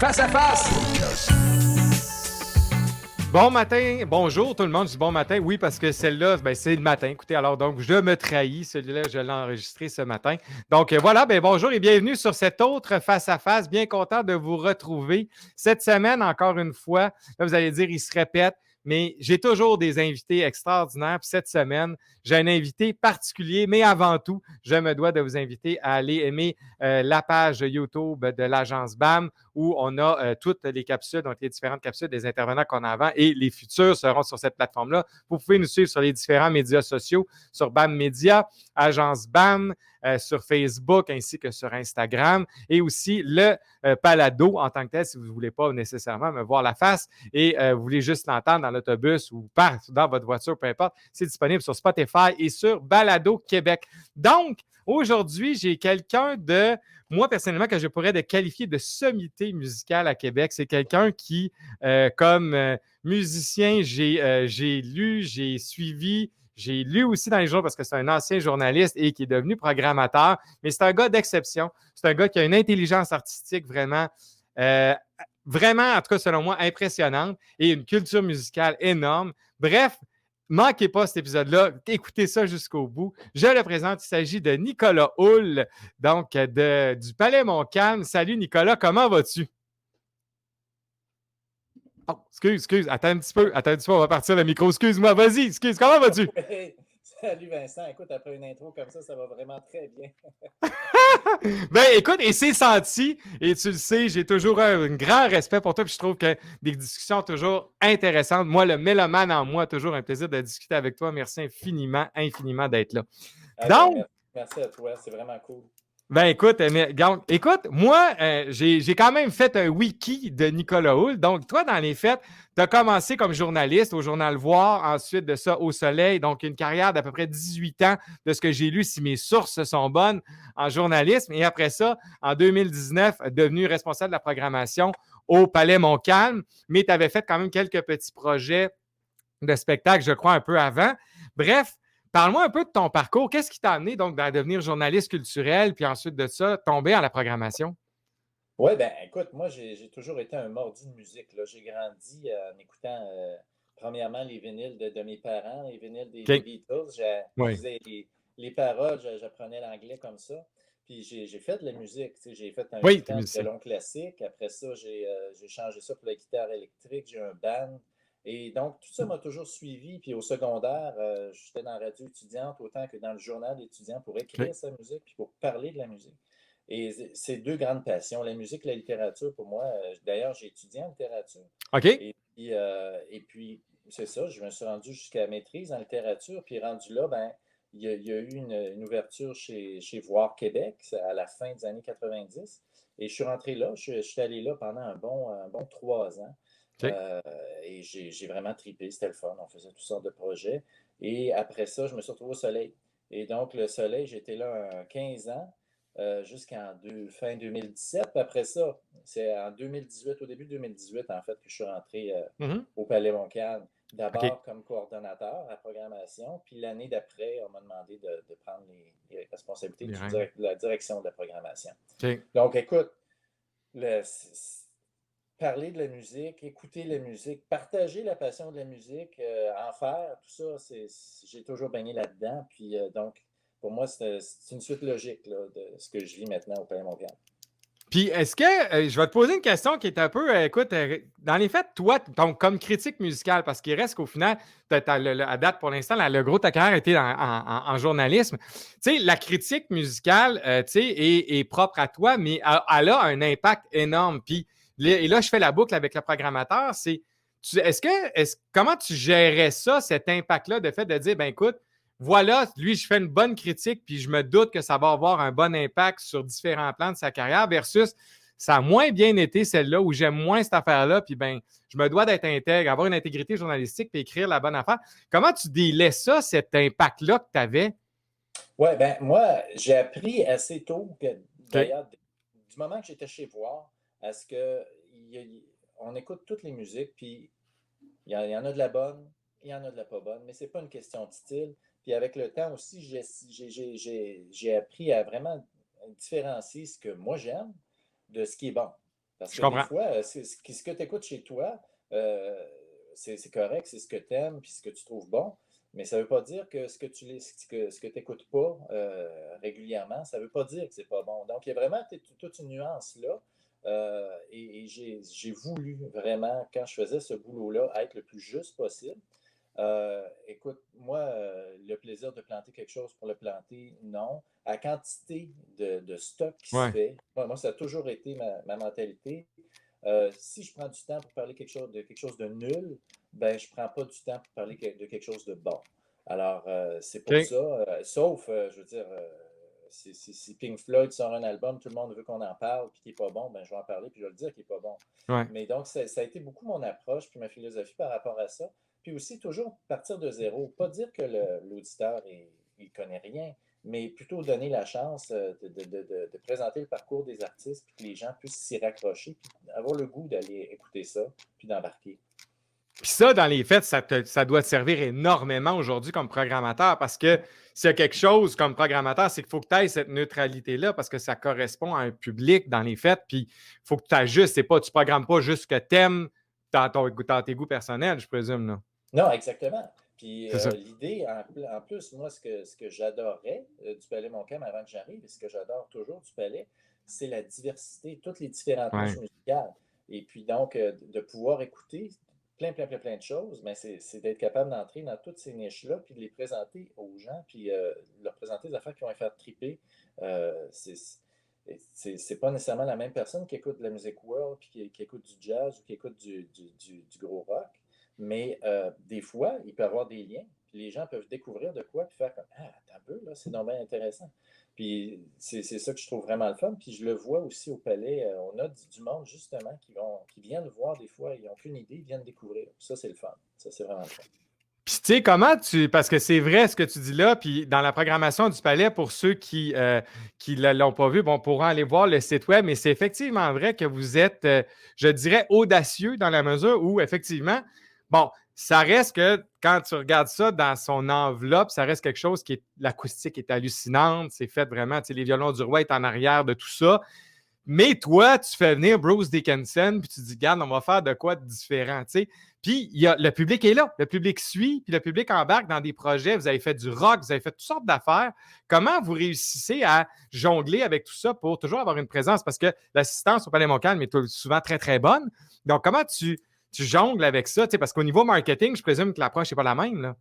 Face à face! Bon matin, bonjour tout le monde, je dis bon matin, oui parce que celle-là, c'est le matin, écoutez, alors donc je me trahis, celui-là je l'ai enregistré ce matin. Donc voilà, bonjour et bienvenue sur cet autre face à face, bien content de vous retrouver. Cette semaine, encore une fois, là vous allez dire, il se répète, mais j'ai toujours des invités extraordinaires. Puis cette semaine, j'ai un invité particulier, mais avant tout, je me dois de vous inviter à aller aimer la page YouTube de l'agence BAM où on a toutes les capsules, donc les différentes capsules des intervenants qu'on a avant et les futurs seront sur cette plateforme-là. Vous pouvez nous suivre sur les différents médias sociaux, sur BAM Média, Agence BAM, sur Facebook ainsi que sur Instagram et aussi le Palado en tant que tel si vous ne voulez pas nécessairement me voir la face et vous voulez juste l'entendre dans l'autobus ou dans votre voiture, peu importe, c'est disponible sur Spotify et sur Balado Québec. Donc, aujourd'hui, j'ai quelqu'un de moi, personnellement, que je pourrais qualifier de sommité musicale à Québec. C'est quelqu'un qui, comme musicien, j'ai lu, j'ai suivi, j'ai lu aussi dans les jours parce que c'est un ancien journaliste et qui est devenu programmateur. Mais c'est un gars d'exception. C'est un gars qui a une intelligence artistique vraiment, en tout cas selon moi, impressionnante et une culture musicale énorme. Bref, manquez pas cet épisode-là, écoutez ça jusqu'au bout. Je le présente, il s'agit de Nicolas Hull, donc du Palais Montcalm. Salut Nicolas, comment vas-tu? Oh, excuse, attends un petit peu, on va partir le micro. Excuse-moi, vas-y, comment vas-tu? Oui. Salut Vincent, écoute, après une intro comme ça va vraiment très bien. Écoute, et c'est senti, et tu le sais, j'ai toujours un grand respect pour toi, puis je trouve que des discussions toujours intéressantes. Moi, le mélomane en moi, toujours un plaisir de discuter avec toi. Merci infiniment d'être là. Donc, merci à toi, c'est vraiment cool. Écoute, moi, j'ai quand même fait un wiki de Nicolas Hull. Donc, toi, dans les faits, tu as commencé comme journaliste au Journal Voir, ensuite de ça au Soleil, donc une carrière d'à peu près 18 ans de ce que j'ai lu, si mes sources sont bonnes, en journalisme. Et après ça, en 2019, devenu responsable de la programmation au Palais Montcalm, mais tu avais fait quand même quelques petits projets de spectacle, je crois, un peu avant. Bref, parle-moi un peu de ton parcours. Qu'est-ce qui t'a amené donc à devenir journaliste culturel, puis ensuite de ça, tomber en la programmation? Oui, écoute, moi, j'ai toujours été un mordu de musique, là. J'ai grandi en écoutant, premièrement, les vinyles de mes parents, les vinyles des OK. Beatles. Je Oui. faisais les paroles, j'apprenais l'anglais comme ça. Puis j'ai fait de la musique, tu sais, j'ai fait un Oui, 8 t'es ans de musicien. violon classique. Après ça, j'ai changé ça pour la guitare électrique. J'ai un band. Et donc, tout ça m'a toujours suivi. Puis au secondaire, j'étais dans la radio étudiante autant que dans le journal étudiant pour OK. écrire sa musique puis pour parler de la musique. Et c'est deux grandes passions, la musique et la littérature pour moi. D'ailleurs, j'ai étudié en littérature. OK. Et puis, c'est ça, je me suis rendu jusqu'à maîtrise en littérature. Puis rendu là, il y a eu une ouverture chez Voir Québec à la fin des années 90. Et je suis rentré là, je suis allé là pendant un bon 3 ans. OK. Et j'ai vraiment tripé, c'était le fun. On faisait toutes sortes de projets. Et après ça, je me suis retrouvé au Soleil. Et donc, le Soleil, j'étais là 15 ans jusqu'en fin 2017. Puis après ça, c'est en 2018, au début de 2018, en fait, que je suis rentré Mhm. au Palais Montcalm. OK. D'abord comme coordonnateur à programmation, puis l'année d'après, on m'a demandé de prendre les responsabilités Les règles. de la direction de la programmation. OK. Donc, écoute, parler de la musique, écouter la musique, partager la passion de la musique, en faire, tout ça, j'ai toujours baigné là-dedans. Puis donc, pour moi, c'est une suite logique là, de ce que je vis maintenant au Palais Montcalm. Puis, est-ce que je vais te poser une question qui est un peu, écoute, dans les faits, toi, donc, comme critique musicale, parce qu'il reste qu'au final, à date pour l'instant, le gros de ta carrière a été en journalisme. Tu sais, la critique musicale, tu sais, est propre à toi, mais elle a un impact énorme. Puis, et là, je fais la boucle avec le programmateur, comment tu gérais ça, cet impact-là, de fait de dire, écoute, voilà, lui, je fais une bonne critique, puis je me doute que ça va avoir un bon impact sur différents plans de sa carrière, versus ça a moins bien été celle-là où j'aime moins cette affaire-là, puis je me dois d'être intègre, avoir une intégrité journalistique, puis écrire la bonne affaire. Comment tu délais ça, cet impact-là que tu avais? Oui, moi, j'ai appris assez tôt que, OK. d'ailleurs, du moment que j'étais chez Voir, à ce que on écoute toutes les musiques, puis il y en a de la bonne, il y en a de la pas bonne, mais c'est pas une question de style. Puis avec le temps aussi, j'ai appris à vraiment différencier ce que moi j'aime de ce qui est bon. Parce Je que des comprends. fois, ce que tu écoutes chez toi, euh, c'est correct, c'est ce que tu aimes puis ce que tu trouves bon, mais ça ne veut pas dire que ce que tu n'écoutes pas régulièrement, ça ne veut pas dire que c'est pas bon. Donc, il y a vraiment toute une nuance là. Et j'ai voulu vraiment, quand je faisais ce boulot-là, être le plus juste possible. Écoute, moi, le plaisir de planter quelque chose pour le planter, non. À quantité de stock qui se Ouais. fait, moi, ça a toujours été ma mentalité. Si je prends du temps pour parler quelque chose de nul, ben je ne prends pas du temps pour parler de quelque chose de bon. Alors, c'est pour OK. ça, sauf, je veux dire, si Pink Floyd sort un album, tout le monde veut qu'on en parle, puis qu'il n'est pas bon, ben je vais en parler, puis je vais le dire qu'il n'est pas bon. Ouais. Mais donc, ça a été beaucoup mon approche, puis ma philosophie par rapport à ça. Puis aussi, toujours partir de zéro. Pas dire que l'auditeur, il connaît rien, mais plutôt donner la chance de présenter le parcours des artistes, puis que les gens puissent s'y raccrocher, puis avoir le goût d'aller écouter ça, puis d'embarquer. Puis ça, dans les faits, ça doit te servir énormément aujourd'hui comme programmateur parce que s'il y a quelque chose comme programmateur, c'est qu'il faut que tu aies cette neutralité-là parce que ça correspond à un public dans les faits. Puis il faut que tu ajustes. Tu ne programmes pas juste ce que tu aimes dans tes goûts personnels, je présume. Là. Non, exactement. Puis C'est ça. l'idée, en plus, moi, ce que j'adorais du Palais Montcalm avant que j'arrive, et ce que j'adore toujours du Palais, c'est la diversité, toutes les différentes niches Ouais. musicales. Et puis donc, de pouvoir écouter plein de choses, mais c'est d'être capable d'entrer dans toutes ces niches-là, puis de les présenter aux gens, puis leur présenter des affaires qui vont les faire triper. Euh, c'est c'est pas nécessairement la même personne qui écoute de la musique world, puis qui écoute du jazz ou qui écoute du gros rock. Mais des fois, il peut y avoir des liens, puis les gens peuvent découvrir de quoi, puis faire comme ah, t'as un peu, là, c'est donc bien intéressant. Puis c'est ça que je trouve vraiment le fun. Puis je le vois aussi au Palais. On a du monde, justement, qui viennent voir des fois, ils n'ont aucune idée, ils viennent découvrir. Puis ça, c'est le fun. Ça, c'est vraiment le fun. Puis, tu sais, comment tu. Parce que c'est vrai ce que tu dis là, puis dans la programmation du palais, pour ceux qui ne l'ont pas vu, bon, pourront aller voir le site web, mais c'est effectivement vrai que vous êtes, je dirais, audacieux dans la mesure où, effectivement, bon, ça reste que quand tu regardes ça dans son enveloppe, ça reste quelque chose qui est. L'acoustique est hallucinante, c'est fait vraiment, tu sais, les violons du roi est en arrière de tout ça. Mais toi, tu fais venir Bruce Dickinson, puis tu dis, regarde, on va faire de quoi de différent, tu sais. Puis le public est là, le public suit, puis le public embarque dans des projets. Vous avez fait du rock, vous avez fait toutes sortes d'affaires. Comment vous réussissez à jongler avec tout ça pour toujours avoir une présence? Parce que l'assistance au Palais Montcalm est souvent très, très bonne. Donc, comment tu jongles avec ça? Tu sais, parce qu'au niveau marketing, je présume que l'approche n'est pas la même, là.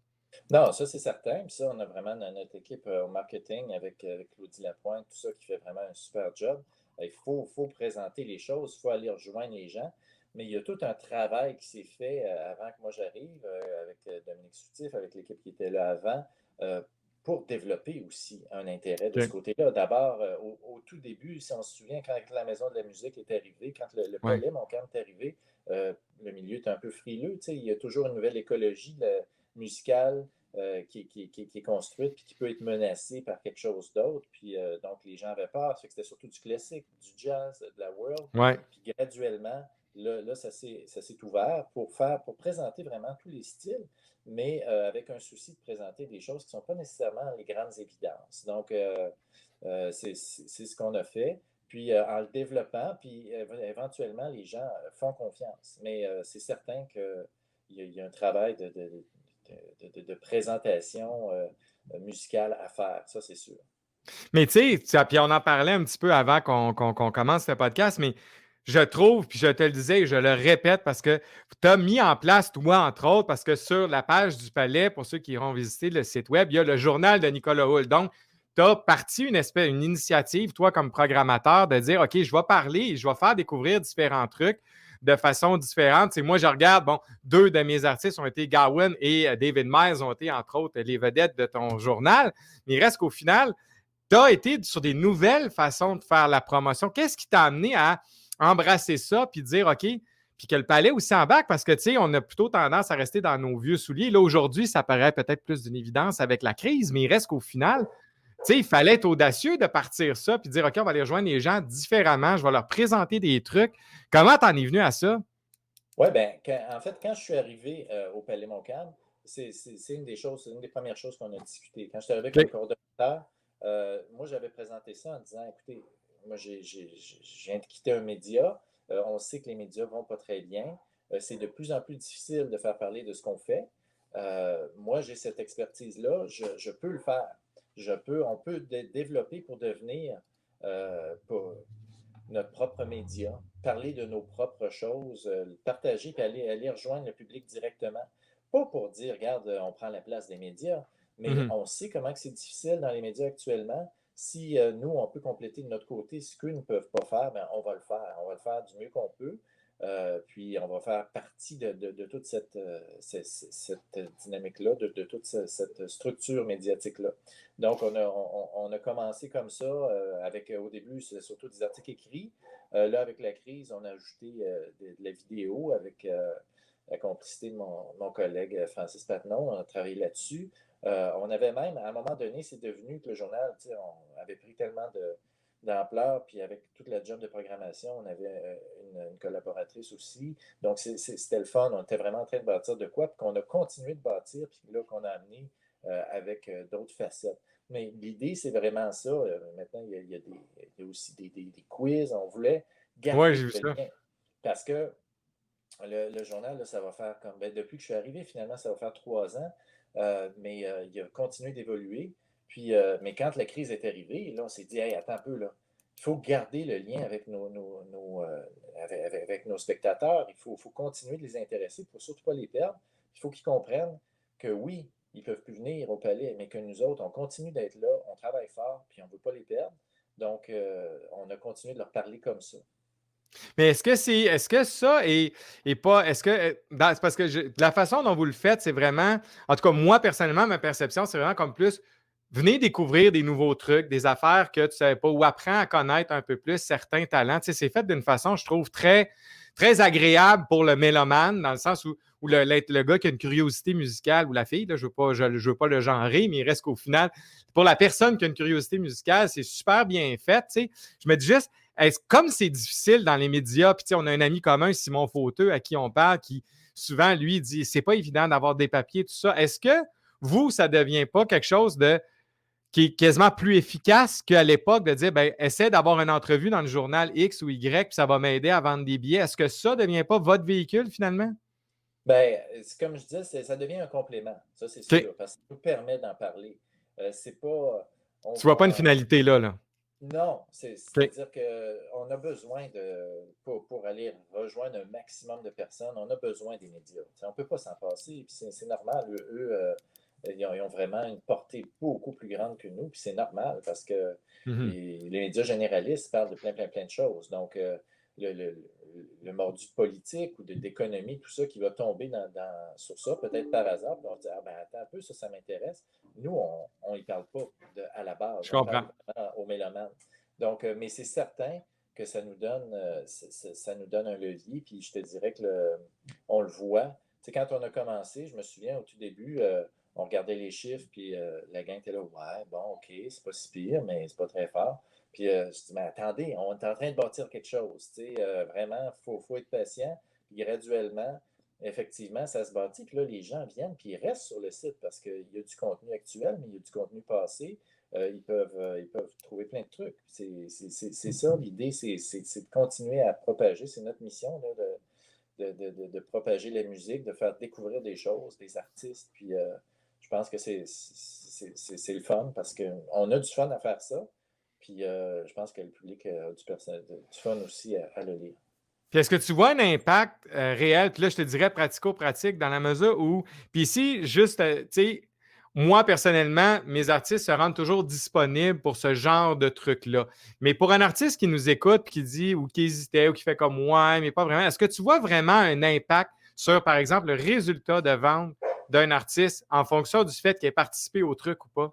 Non, ça, c'est certain. Puis ça, on a vraiment notre équipe au marketing avec Claudie Lapointe, tout ça, qui fait vraiment un super job. Il faut présenter les choses, il faut aller rejoindre les gens. Mais il y a tout un travail qui s'est fait avant que moi j'arrive, avec Dominique Soutif, avec l'équipe qui était là avant, euh, pour développer aussi un intérêt de ce OK. côté-là. D'abord, au tout début, si on se souvient, quand la Maison de la musique est arrivée, quand le Ouais. Palais Montcalm est arrivé, le milieu est un peu frileux. Tu sais, il y a toujours une nouvelle écologie musicale qui est construite puis qui peut être menacée par quelque chose d'autre. Puis donc, les gens avaient peur. Fait que c'était surtout du classique, du jazz, de la world. Ouais. Puis graduellement, là ça s'est ouvert pour présenter vraiment tous les styles, mais avec un souci de présenter des choses qui ne sont pas nécessairement les grandes évidences. Donc, c'est ce qu'on a fait. Puis en le développant, puis éventuellement, les gens font confiance. Mais c'est certain qu'il y a un travail de présentation musicale à faire, ça c'est sûr. Mais tu sais, puis on en parlait un petit peu avant qu'on commence le podcast, mais je trouve, puis je te le disais et je le répète parce que tu as mis en place, toi, entre autres, parce que sur la page du Palais, pour ceux qui iront visiter le site web, il y a le journal de Nicolas Hull. Donc, tu as parti une initiative, toi, comme programmateur, de dire, OK, je vais parler et je vais faire découvrir différents trucs de façon différente. Tu sais, moi, je regarde, bon, deux de mes artistes ont été Gawain et David Myers ont été, entre autres, les vedettes de ton journal. Mais il reste qu'au final, tu as été sur des nouvelles façons de faire la promotion. Qu'est-ce qui t'a amené à embrasser ça puis dire OK, puis que le palais aussi embarque parce que, tu sais, on a plutôt tendance à rester dans nos vieux souliers. Là, aujourd'hui, ça paraît peut-être plus d'une évidence avec la crise, mais il reste qu'au final, tu sais, il fallait être audacieux de partir ça puis dire OK, on va aller rejoindre les gens différemment, je vais leur présenter des trucs. Comment t'en es venu à ça? Oui, bien, en fait, quand je suis arrivé au Palais Montcalm, c'est une des choses, c'est une des premières choses qu'on a discuté. Quand je suis arrivé comme OK. coordonnateur, moi, j'avais présenté ça en disant, écoutez, moi, je viens de quitter un média, On sait que les médias ne vont pas très bien. C'est de plus en plus difficile de faire parler de ce qu'on fait. Moi, j'ai cette expertise-là, je peux le faire. On peut développer pour devenir pour notre propre média, parler de nos propres choses, partager, puis aller rejoindre le public directement. Pas pour dire, regarde, on prend la place des médias, mais Mhm. on sait comment c'est difficile dans les médias actuellement. Si nous, on peut compléter de notre côté ce qu'eux ne peuvent pas faire, ben, on va le faire. On va le faire du mieux qu'on peut. Puis on va faire partie de toute cette dynamique-là, de toute cette structure médiatique-là. Donc, on a commencé comme ça, avec au début, c'est surtout des articles écrits. Là, avec la crise, on a ajouté de la vidéo avec la complicité de mon collègue Francis Patnon. On a travaillé là-dessus. On avait même, à un moment donné, c'est devenu que le journal, on avait pris tellement d'ampleur, puis avec toute la job de programmation, on avait une collaboratrice aussi. Donc, c'était le fun. On était vraiment en train de bâtir de quoi, puis qu'on a continué de bâtir, puis là, qu'on a amené avec d'autres facettes. Mais l'idée, c'est vraiment ça. Maintenant, il y a aussi des quiz. On voulait Ouais, garder j'ai vu le ça. lien. Parce que le journal, là, ça va faire comme. Ben, depuis que je suis arrivé, finalement, ça va faire 3 ans. Mais il a continué d'évoluer. Puis, mais quand la crise est arrivée, là, on s'est dit, hey, attends un peu, là. Il faut garder le lien avec avec nos spectateurs. Il faut continuer de les intéresser. Il ne faut surtout pas les perdre. Il faut qu'ils comprennent que oui, ils ne peuvent plus venir au palais, mais que nous autres, on continue d'être là, on travaille fort, puis on ne veut pas les perdre. Donc, on a continué de leur parler comme ça. Mais est-ce que ça est pas, est-ce que, c'est parce que la façon dont vous le faites, c'est vraiment, en tout cas, moi, personnellement, ma perception, c'est vraiment comme plus, venez découvrir des nouveaux trucs, des affaires que tu ne savais pas, ou apprends à connaître un peu plus certains talents. Tu sais, c'est fait d'une façon, je trouve, très, très agréable pour le mélomane, dans le sens où le gars qui a une curiosité musicale, ou la fille, là, je veux pas le genrer, mais il reste qu'au final, pour la personne qui a une curiosité musicale, c'est super bien fait. Tu sais. Je me dis juste, comme c'est difficile dans les médias, puis on a un ami commun, Simon Fauteux, à qui on parle, qui souvent, lui, dit c'est pas évident d'avoir des papiers, tout ça. Est-ce que vous, ça ne devient pas quelque chose qui est quasiment plus efficace qu'à l'époque de dire ben, essaie d'avoir une entrevue dans le journal X ou Y, puis ça va m'aider à vendre des billets? Est-ce que ça ne devient pas votre véhicule finalement? Ben, comme je disais, ça devient un complément, ça c'est OK. sûr, parce que ça nous permet d'en parler. C'est pas, on Tu vois pas une va, finalité là, là. non, OK. c'est-à-dire qu'on a besoin pour aller rejoindre un maximum de personnes, on a besoin des médias. On ne peut pas s'en passer, puis c'est normal. Eux, ils ont vraiment une portée beaucoup plus grande que nous, puis c'est normal parce que Mhm. les médias généralistes parlent de plein de choses. Donc, le, le, le mordu politique ou d'économie, tout ça qui va tomber sur ça, peut-être par hasard, puis on va se dire, ah ben attends un peu, ça m'intéresse. Nous, on n'y parle pas à la base, Je on parle comprends. vraiment aux mélomanes. Donc, mais c'est certain que ça nous donne un levier, puis je te dirais que on le voit. Tu sais, quand on a commencé, je me souviens au tout début, on regardait les chiffres, puis la gang était là, ouais, bon, OK, c'est pas si pire, mais c'est pas très fort. Puis je dis, mais attendez, on est en train de bâtir quelque chose. Tu sais, vraiment, faut être patient. Puis graduellement, effectivement, ça se bâtit. Puis là, les gens viennent, puis ils restent sur le site parce qu'il y a du contenu actuel, mais il y a du contenu passé. Ils peuvent trouver plein de trucs. C'est ça, l'idée, c'est de continuer à propager. C'est notre mission là, de propager la musique, de faire découvrir des choses, des artistes. Puis je pense que c'est le fun parce qu'on a du fun à faire ça. Puis je pense que le public a du fun aussi à le lire. Puis est-ce que tu vois un impact réel, puis là, je te dirais pratico-pratique, dans la mesure où, puis ici, juste, tu sais, moi, personnellement, mes artistes se rendent toujours disponibles pour ce genre de truc-là. Mais pour un artiste qui nous écoute, puis qui dit, ou qui hésitait, ou qui fait comme, ouais, mais pas vraiment, est-ce que tu vois vraiment un impact sur, par exemple, le résultat de vente d'un artiste en fonction du fait qu'il ait participé au truc ou pas?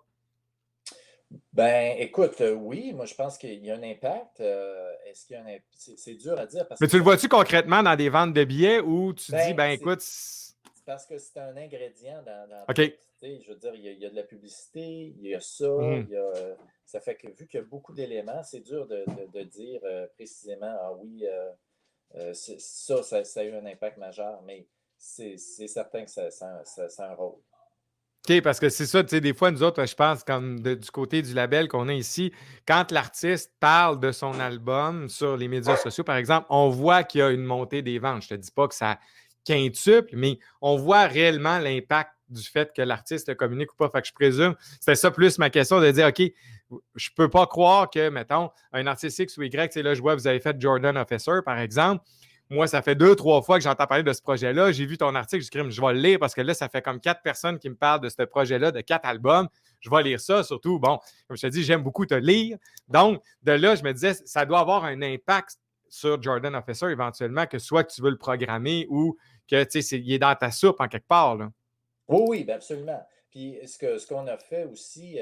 Ben, écoute, oui, moi je pense qu'il y a un impact. Est-ce qu'il y a un impact? C'est dur à dire parce Mais que tu le vois-tu concrètement dans des ventes de billets où tu dis, ben, ben c'est écoute, c'est parce que c'est un ingrédient dans tout. OK. Tu sais, je veux dire, il y a de la publicité, il y a ça, Mhm. ça fait que vu qu'il y a beaucoup d'éléments, c'est dur de dire précisément, ah oui, ça a eu un impact majeur, mais c'est certain que ça a un rôle. OK, parce que c'est ça, tu sais, des fois, nous autres, je pense, comme du côté du label qu'on a ici, quand l'artiste parle de son album sur les médias sociaux, par exemple, on voit qu'il y a une montée des ventes. Je te dis pas que ça quintuple, mais on voit réellement l'impact du fait que l'artiste le communique ou pas. Fait que je présume, c'était ça plus ma question de dire, OK, je peux pas croire que, mettons, un artiste X ou Y, tu sais, là, je vois, vous avez fait Jordan Officer, par exemple. Moi, ça fait 2, 3 fois que j'entends parler de ce projet-là. J'ai vu ton article, je vais le lire parce que là, ça fait comme 4 personnes qui me parlent de ce projet-là, de 4 albums. Je vais lire ça, surtout, bon, comme je te dis, j'aime beaucoup te lire. Donc, de là, je me disais, ça doit avoir un impact sur Jordan Officer éventuellement, que soit que tu veux le programmer ou que, tu sais, il est dans ta soupe en quelque part, là. Oui, oui, ben absolument. Puis ce qu'on a fait aussi,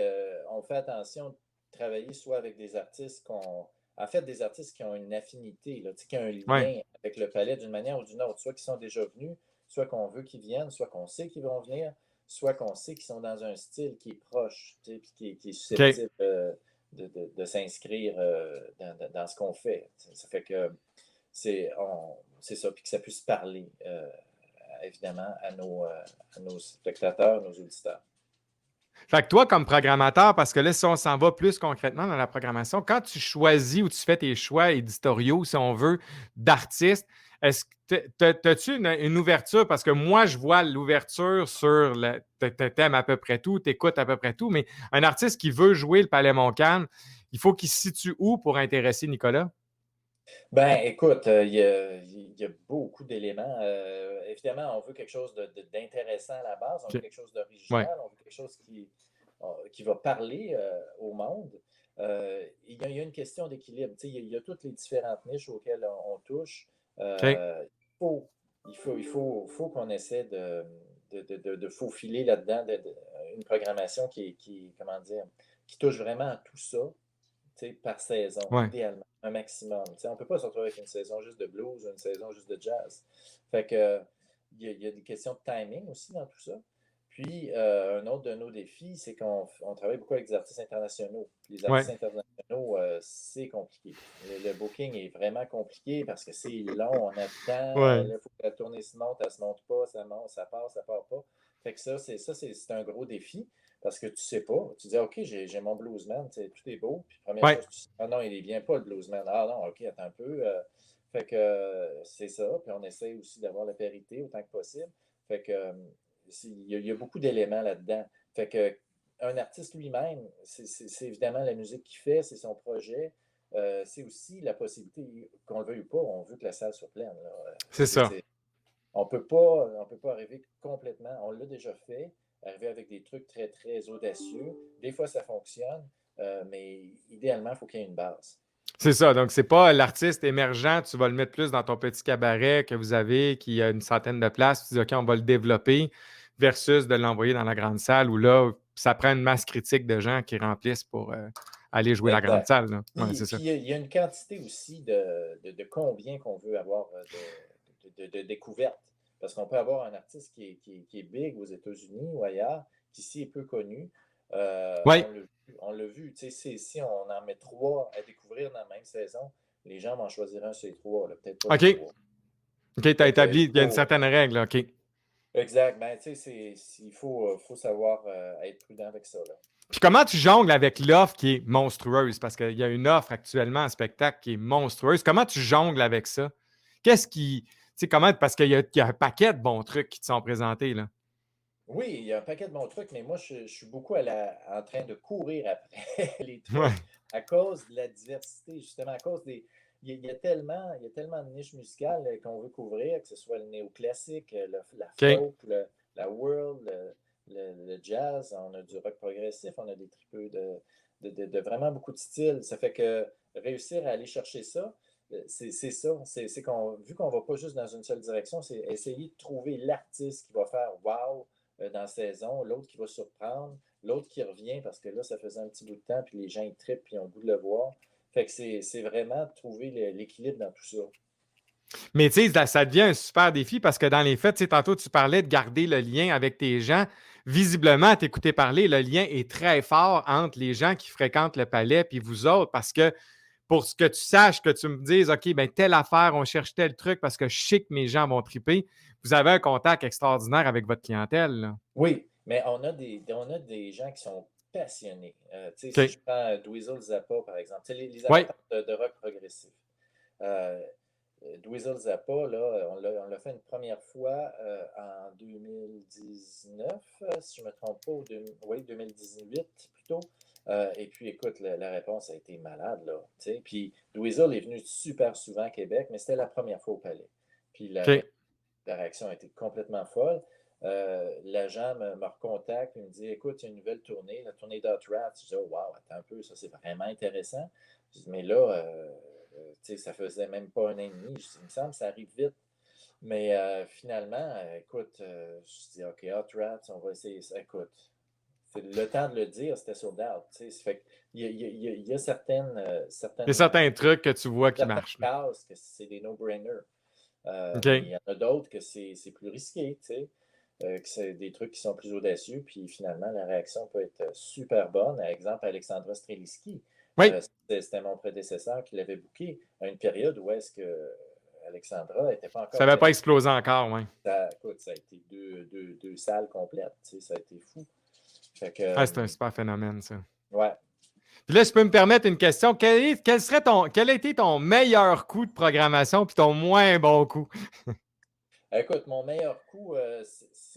on fait attention de travailler soit avec des artistes en fait, des artistes qui ont une affinité, là, tu sais, qui ont un Ouais, lien avec le palais d'une manière ou d'une autre, soit qui sont déjà venus, soit qu'on veut qu'ils viennent, soit qu'on sait qu'ils vont venir, soit qu'on sait qu'ils sont dans un style qui est proche, tu sais, puis qui est OK. susceptible de s'inscrire dans ce qu'on fait. Ça fait que c'est ça, puis que ça puisse parler. Évidemment, à nos spectateurs, nos auditeurs. Fait que toi, comme programmateur, parce que là, si on s'en va plus concrètement dans la programmation, quand tu choisis ou tu fais tes choix éditoriaux, si on veut, d'artistes, est-ce que as-tu une ouverture? Parce que moi, je vois l'ouverture sur le. T'aimes à peu près tout, t'écoutes à peu près tout, mais un artiste qui veut jouer le Palais Montcalm, il faut qu'il se situe où pour intéresser Nicolas? Ben, écoute, il y a beaucoup d'éléments. Évidemment, on veut quelque chose d'intéressant à la base, on veut OK. quelque chose Ouais. d'original, on veut quelque chose qui va parler au monde. Il y a une question d'équilibre. Tu sais, il y a toutes les différentes niches auxquelles on touche. OK. Il faut, faut qu'on essaie de faufiler là-dedans une programmation comment dire, qui touche vraiment à tout ça, par saison, Ouais. idéalement, un maximum. On ne peut pas se retrouver avec une saison juste de blues ou une saison juste de jazz. Fait que il y a des questions de timing aussi dans tout ça. Puis, un autre de nos défis, c'est qu'on travaille beaucoup avec des artistes internationaux. Les Ouais. artistes internationaux, c'est compliqué. Le booking est vraiment compliqué parce que c'est long, on attend, Ouais. il faut que la tournée se monte, elle ne se monte pas, ça monte, ça part pas. Fait que c'est un gros défi. Parce que tu sais pas. Tu dis, OK, j'ai mon bluesman, tout est beau. Puis première Ouais. chose, tu dis, ah non, il est bien pas le bluesman. Ah non, OK, attends un peu. Fait que c'est ça. Puis on essaie aussi d'avoir la parité autant que possible. Fait que il y a beaucoup d'éléments là-dedans. Fait que un artiste lui-même, c'est évidemment la musique qu'il fait, c'est son projet. C'est aussi la possibilité, qu'on le veuille ou pas, on veut que la salle soit pleine, là. C'est ça. On peut pas arriver complètement. On l'a déjà fait, arriver avec des trucs très, très audacieux. Des fois, ça fonctionne, mais idéalement, il faut qu'il y ait une base. C'est ça. Donc, c'est pas l'artiste émergent, tu vas le mettre plus dans ton petit cabaret que vous avez, qui a une centaine de places. Tu dis, OK, on va le développer, versus de l'envoyer dans la grande salle où là, ça prend une masse critique de gens qui remplissent pour aller jouer la grande Exact. salle, là. Ouais, Puis, c'est ça. il y a une quantité aussi de combien qu'on veut avoir de découvertes. Parce qu'on peut avoir un artiste qui est big aux États-Unis ou ailleurs, qui ici est peu connu. Oui. On l'a vu. Si on en met trois à découvrir dans la même saison, les gens vont en choisir un sur les trois, là, peut-être pas les OK. trois. OK, tu as Fait que, établi, il y a une certaine règle, là. OK. exact. Ben, il faut savoir être prudent avec ça, là. Puis comment tu jongles avec l'offre qui est monstrueuse? Parce qu'il y a une offre actuellement en spectacle qui est monstrueuse. Comment tu jongles avec ça? Qu'est-ce qui. Tu sais, comment. Parce qu'il y a un paquet de bons trucs qui te sont présentés, là. Oui, il y a un paquet de bons trucs, mais moi, je suis beaucoup en train de courir après les Ouais. trucs à cause de la diversité, justement, à cause des. Il y a tellement de niches musicales qu'on veut couvrir, que ce soit le néoclassique, la OK. folk, la world, le jazz, on a du rock progressif, on a des tripeux de vraiment beaucoup de styles. Ça fait que réussir à aller chercher ça, c'est ça. Vu qu'on ne va pas juste dans une seule direction, c'est essayer de trouver l'artiste qui va faire wow dans la saison, l'autre qui va surprendre, l'autre qui revient parce que là, ça faisait un petit bout de temps, puis les gens ils trippent, puis ils ont le goût de le voir. Fait que c'est vraiment de trouver l'équilibre dans tout ça. Mais tu sais, ça devient un super défi parce que dans les faits, tu sais, tantôt, tu parlais de garder le lien avec tes gens. Visiblement, à t'écouter parler, le lien est très fort entre les gens qui fréquentent le palais et vous autres parce que pour ce que tu saches, que tu me dises, OK, ben telle affaire, on cherche tel truc parce que je sais que mes gens vont triper, vous avez un contact extraordinaire avec votre clientèle, là. Oui, Mais on a des gens qui sont passionnés. Tu sais, si OK. je prends Dweezil Zappa, par exemple, tu sais, les Oui, amateurs de rock progressif. Euh, Dweezil Zappa, là, on l'a fait une première fois en 2019, si je ne me trompe pas, oui, 2018 plutôt. Et puis, écoute, la réponse a été malade, là. Tu sais. Puis, Dweezil est venu super souvent à Québec, mais c'était la première fois au Palais. Puis, OK. la réaction a été complètement folle. L'agent me recontacte et me dit écoute, il y a une nouvelle tournée, la tournée d'Hot Rats. Je dis oh, wow, attends un peu, ça c'est vraiment intéressant. Je dis mais là, ça faisait même pas un an et demi. Je dis, il me semble que ça arrive vite. Mais finalement, écoute, je dis OK, Hot Rats, on va essayer ça. Écoute, c'est le temps de le dire, c'était sold out. Fait il y a Il y a certains trucs que tu vois qui certaines marchent. cases que c'est des no-brainers. Mais il OK. y en a d'autres que c'est plus risqué, tu sais, que c'est des trucs qui sont plus audacieux, puis finalement, la réaction peut être super bonne. Par exemple, Alexandra Streliski, Oui, c'était mon prédécesseur qui l'avait booké à une période où est-ce que Alexandra n'était pas ça encore n'avait pas très... explosé encore, oui. Écoute, ça a été deux salles complètes, tu sais, ça a été fou. Fait que, Ah, c'est un super phénomène, ça. ouais. Puis là, je peux me permettre une question. Quel a été ton meilleur coup de programmation puis ton moins bon coup? Écoute, mon meilleur coup,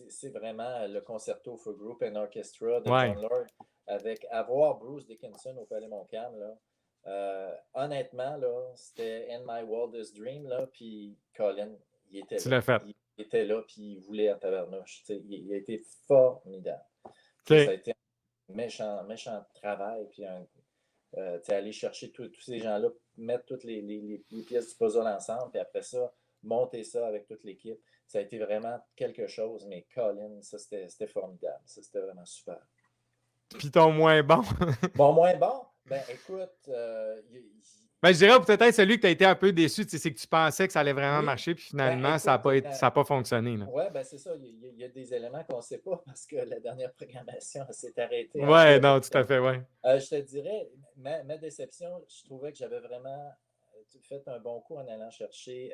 c'est vraiment le concerto for group and orchestra de Ouais, John Lord avec avoir Bruce Dickinson au Palais Montcalm. Là. Honnêtement, là, c'était In My Wildest Dream, là, puis Colin, il était tu là. l'as fait. Il était là, puis il voulait en tabarnouche. Il a été formidable. Ça a OK. été un méchant travail, puis aller chercher tous ces gens-là, mettre toutes les pièces du puzzle ensemble, puis après ça, monter ça avec toute l'équipe. Ça a été vraiment quelque chose, mais Colin, ça c'était formidable. Ça c'était vraiment super. Puis ton moins bon. Bon, moins bon, ben écoute, Ben, je dirais peut-être celui que tu as été un peu déçu, c'est que tu pensais que ça allait vraiment oui, marcher, puis ben finalement, ça n'a écoute, pas, ça a pas fonctionné. Là. ouais, ben c'est ça, il y a des éléments qu'on ne sait pas parce que la dernière programmation s'est arrêtée en Ouais, cours de non, tout à fait, ouais. Je te dirais, ma déception, je trouvais que j'avais vraiment fait un bon coup en allant chercher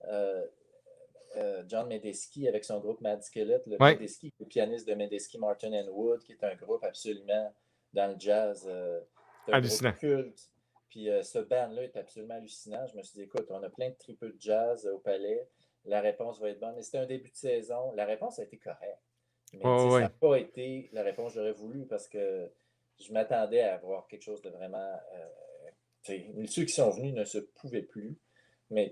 euh, John Medeski avec son groupe Mad Skillet. Le Ouais, Medeski, le pianiste de Medeski, Martin and Wood, qui est un groupe absolument dans le jazz. C'est un groupe hallucinant. culte. Puis ce band-là est absolument hallucinant. Je me suis dit, écoute, on a plein de tripeux de jazz au palais. La réponse va être bonne. Mais c'était un début de saison. La réponse a été correcte. Ouais, Mais ouais, ça n'a ouais. pas été la réponse que j'aurais voulu parce que je m'attendais à avoir quelque chose de vraiment. Ceux qui sont venus ne se pouvaient plus. Mais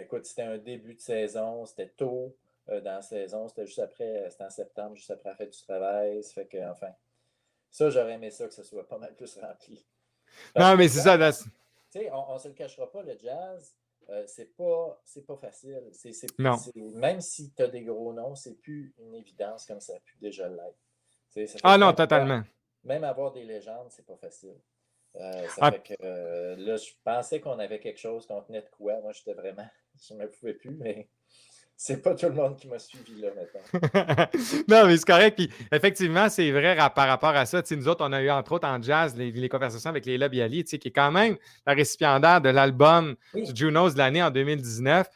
écoute, c'était un début de saison, c'était tôt dans la saison, c'était juste après, c'était en septembre, juste après la fête du travail. Ça fait que, enfin, ça, j'aurais aimé ça que ce soit pas mal plus rempli. Parce Non, que mais le c'est ça. jazz, tu sais, on ne se le cachera pas, le jazz, c'est pas facile. Non. Même si tu as des gros noms, c'est plus une évidence comme ça a pu déjà l'être. Tu sais, ça fait Ah que non, totalement. même avoir des légendes, c'est pas facile. Ça Ah, fait que là, je pensais qu'on avait quelque chose, qu'on tenait de quoi. Moi, j'étais vraiment. Je ne me pouvais plus, mais c'est pas tout le monde qui m'a suivi là maintenant. non, mais c'est correct. Puis effectivement, c'est vrai par rapport à ça. Tu sais, nous autres, on a eu entre autres en jazz les conversations avec Leila Bialy, tu sais, qui est quand même la récipiendaire de l'album du Oui, Junos de l'année en 2019.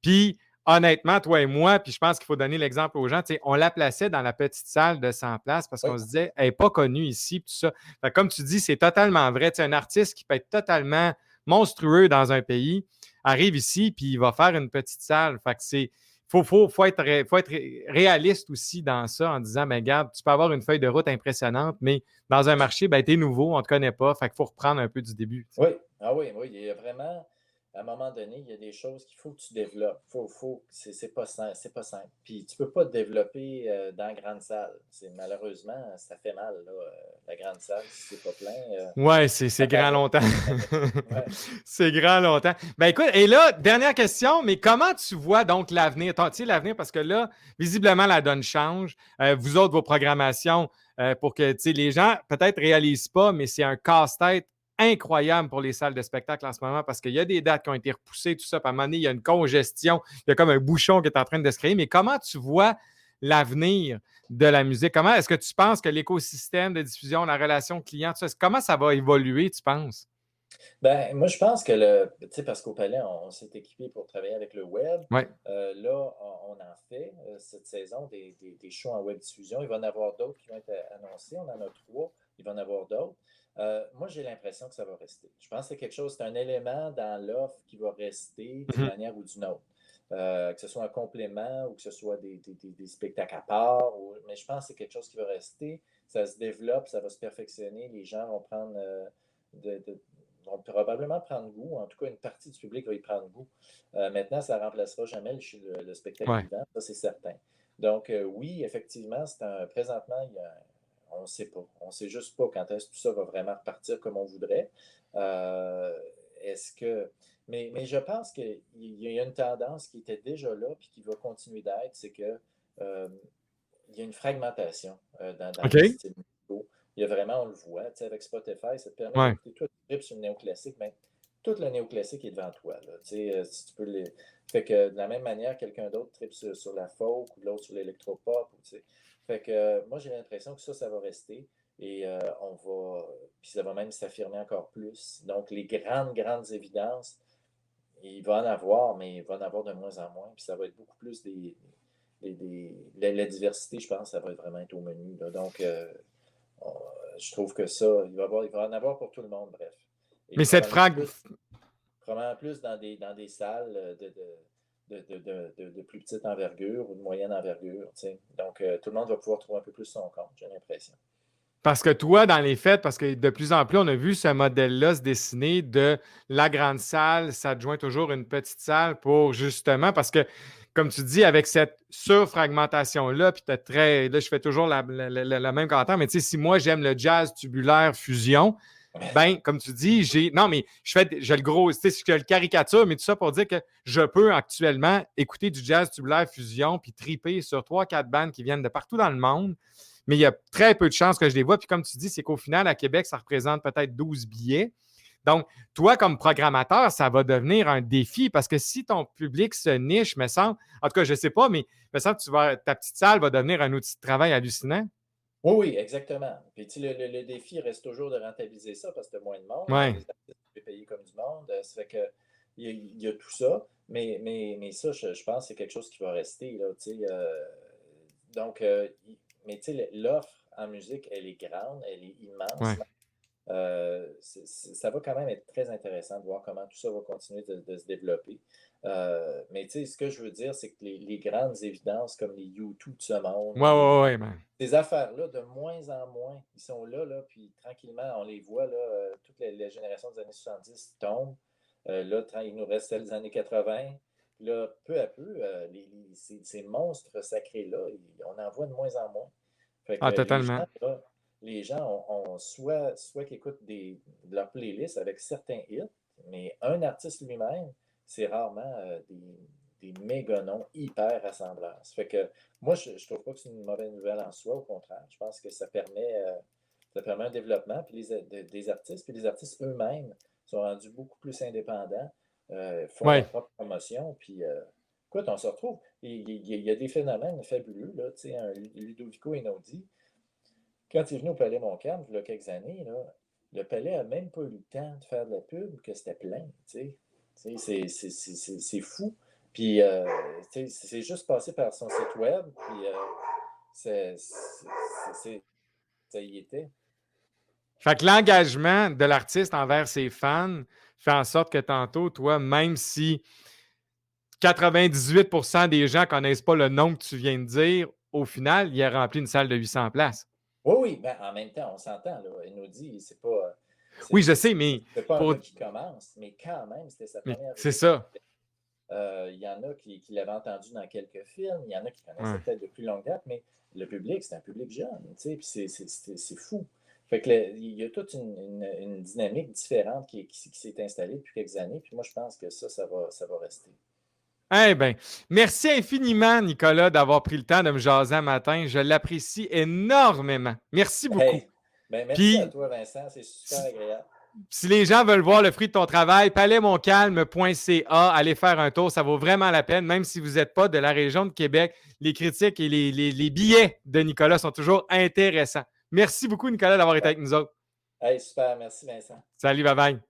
Puis honnêtement, toi et moi, puis je pense qu'il faut donner l'exemple aux gens, tu sais, on la plaçait dans la petite salle de 100 places parce oui, qu'on se disait, elle n'est pas connue ici, puis tout ça. Fait que comme tu dis, c'est totalement vrai. Tu sais, un artiste qui peut être totalement monstrueux dans un pays arrive ici, puis il va faire une petite salle. Fait que c'est faut être réaliste aussi dans ça en disant, ben, regarde, tu peux avoir une feuille de route impressionnante, mais dans un marché, ben, tu es nouveau, on ne te connaît pas, fait qu'il faut reprendre un peu du début. oui. Ah oui, oui. Il y a vraiment, à un moment donné, il y a des choses qu'il faut que tu développes. C'est pas simple, c'est pas simple. Puis tu peux pas te développer dans la grande salle. Malheureusement, ça fait mal, là, la grande salle, si c'est pas plein. Ouais, c'est Ça grand paraît. longtemps. Ça paraît. Ouais. c'est grand longtemps. Ben écoute, et là, dernière question, mais comment tu vois donc l'avenir? Tu sais, l'avenir, parce que là, visiblement, la donne change. Vous autres, vos programmations, pour que les gens peut-être ne réalisent pas, mais c'est un casse-tête incroyable pour les salles de spectacle en ce moment parce qu'il y a des dates qui ont été repoussées, tout ça. Puis à un moment donné, il y a une congestion, il y a comme un bouchon qui est en train de se créer. Mais comment tu vois l'avenir de la musique? Comment est-ce que tu penses que l'écosystème de diffusion, la relation client, tout ça, comment ça va évoluer, tu penses? Ben, moi, je pense que tu sais, parce qu'au Palais, on s'est équipé pour travailler avec le web. Oui. Là, on en fait cette saison des shows en web diffusion. Il va y en avoir d'autres qui vont être annoncés. On en a 3. Il va y en avoir d'autres. Moi, j'ai l'impression que ça va rester. Je pense que c'est quelque chose, c'est un élément dans l'offre qui va rester d'une Mhm. manière ou d'une autre. Que ce soit un complément ou que ce soit des spectacles à part. Mais je pense que c'est quelque chose qui va rester. Ça se développe, ça va se perfectionner. Les gens vont prendre de, de- vont probablement prendre goût. En tout cas, une partie du public va y prendre goût. Maintenant, ça ne remplacera jamais le spectacle Ouais. vivant, ça c'est certain. Donc, oui, effectivement, présentement, on ne sait pas. On ne sait juste pas quand est-ce que tout ça va vraiment repartir comme on voudrait. Euh, est-ce que. Mais je pense qu'il y a une tendance qui était déjà là puis qui va continuer d'être, c'est que il y a une fragmentation dans les OK. styles musicaux. Il y a vraiment, on le voit, tu sais, avec Spotify, ça te permet Ouais. d'écouter tout le trip sur le néoclassique, mais tout le néoclassique est devant toi. Là, tu sais, si tu peux Fait que de la même manière, quelqu'un d'autre tripe sur la folk ou l'autre sur l'électropop. Tu sais. Fait que moi, j'ai l'impression que ça va rester. Et on va. Puis ça va même s'affirmer encore plus. Donc, les grandes évidences, il va en avoir, mais il va en avoir de moins en moins. Puis ça va être beaucoup plus la diversité, je pense, ça va vraiment être au menu. Là. Donc, on- je trouve que ça, il va en avoir pour tout le monde, bref. Et Mais cette frag... probablement plus dans des salles de plus petite envergure ou de moyenne envergure. Tu sais. Donc, tout le monde va pouvoir trouver un peu plus son compte, j'ai l'impression. Parce que toi, dans les faits, parce que de plus en plus, on a vu ce modèle-là se dessiner de la grande salle, ça adjoint toujours une petite salle pour justement, parce que, comme tu dis, avec cette surfragmentation-là, puis tu très. Là, je fais toujours la même commentaire, mais tu sais, si moi j'aime le jazz tubulaire fusion, ben, comme tu dis, j'ai. Non, mais j'ai le gros. Tu sais, je le caricature, mais tout ça pour dire que je peux actuellement écouter du jazz tubulaire fusion puis triper sur 3, 4 bandes qui viennent de partout dans le monde. Mais il y a très peu de chances que je les vois. Puis comme tu dis, c'est qu'au final, à Québec, ça représente peut-être 12 billets. Donc, toi, comme programmateur, ça va devenir un défi parce que si ton public se niche, me semble, en tout cas, je ne sais pas, mais me semble que ta petite salle va devenir un outil de travail hallucinant. Oui, oui, exactement. Puis, tu sais, le défi reste toujours de rentabiliser ça parce que tu as moins de monde. Ouais. Les artistes sont payés comme du monde. Ça fait que il y a tout ça. Mais ça, je pense que c'est quelque chose qui va rester. Là, tu sais, donc, mais tu sais, l'offre en musique, elle est grande, elle est immense. Ouais. Ça va quand même être très intéressant de voir comment tout ça va continuer de se développer. Mais tu sais, ce que je veux dire, c'est que les grandes évidences comme les YouTube de ce monde, Ouais, ouais, ouais, man. ces affaires-là, de moins en moins, ils sont là, puis tranquillement, on les voit, là, toutes les générations des années 70 tombent. Là, il nous reste celles des années 80. Puis là, peu à peu, ces monstres sacrés-là, on en voit de moins en moins. Fait que Ah, totalement. les gens ont soit qu'ils écoutent de leur playlist avec certains hits, mais un artiste lui-même, c'est rarement des méga noms hyper rassembleurs. Ça fait que moi, je ne trouve pas que c'est une mauvaise nouvelle en soi, au contraire. Je pense que ça permet un développement puis des artistes, puis les artistes eux-mêmes sont rendus beaucoup plus indépendants, font Ouais. leur propre promotion, puis écoute, on se retrouve. Il y a des phénomènes fabuleux, là, tu sais, un Ludovico Einaudi, quand il est venu au Palais Montcalm, il y a quelques années, là, le Palais n'a même pas eu le temps de faire de la pub, que c'était plein. Tu sais. C'est fou. Puis, tu sais, c'est juste passé par son site web, puis ça y était. Fait que l'engagement de l'artiste envers ses fans fait en sorte que tantôt, toi, même si 98% des gens ne connaissent pas le nom que tu viens de dire, au final, il a rempli une salle de 800 places. Oui, oui, ben, en même temps, on s'entend, là. Einaudi, Oui, je sais, mais c'est pas un pour... gars qui commence, mais quand même, c'était sa mais première c'est vedette. ça. Il y en a qui l'avaient entendu dans quelques films, il y en a qui connaissaient Ouais. peut-être de plus longue date, mais le public, c'est un public jeune, tu sais, puis c'est fou. Fait que il y a toute une dynamique différente qui s'est installée depuis quelques années, puis moi, je pense que ça va rester. Eh bien, merci infiniment, Nicolas, d'avoir pris le temps de me jaser un matin. Je l'apprécie énormément. Merci beaucoup. Hey, ben merci à Puis, toi, Vincent, c'est super agréable. si les gens veulent voir le fruit de ton travail, palaismontcalm.ca, allez faire un tour, ça vaut vraiment la peine, même si vous n'êtes pas de la région de Québec. Les critiques et les billets de Nicolas sont toujours intéressants. Merci beaucoup, Nicolas, d'avoir été Ouais. avec nous autres. Hey, super, merci, Vincent. Salut, bye bye.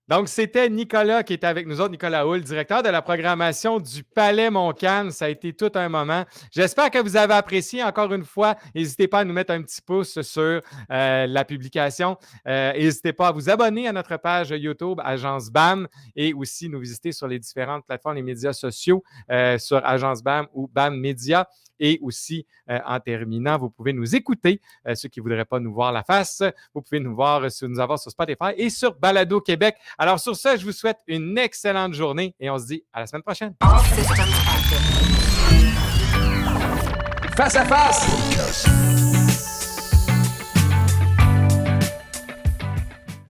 Donc, c'était Nicolas qui était avec nous autres, Nicolas Hull, directeur de la programmation du Palais Montcalm. Ça a été tout un moment. J'espère que vous avez apprécié. Encore une fois, n'hésitez pas à nous mettre un petit pouce sur la publication. N'hésitez pas à vous abonner à notre page YouTube Agence BAM et aussi nous visiter sur les différentes plateformes et médias sociaux sur Agence BAM ou BAM Média. Et aussi, en terminant, vous pouvez nous écouter, ceux qui ne voudraient pas nous voir la face. Vous pouvez nous avoir sur Spotify et sur Balado Québec. Alors, sur ça, je vous souhaite une excellente journée et on se dit à la semaine prochaine. Face à face!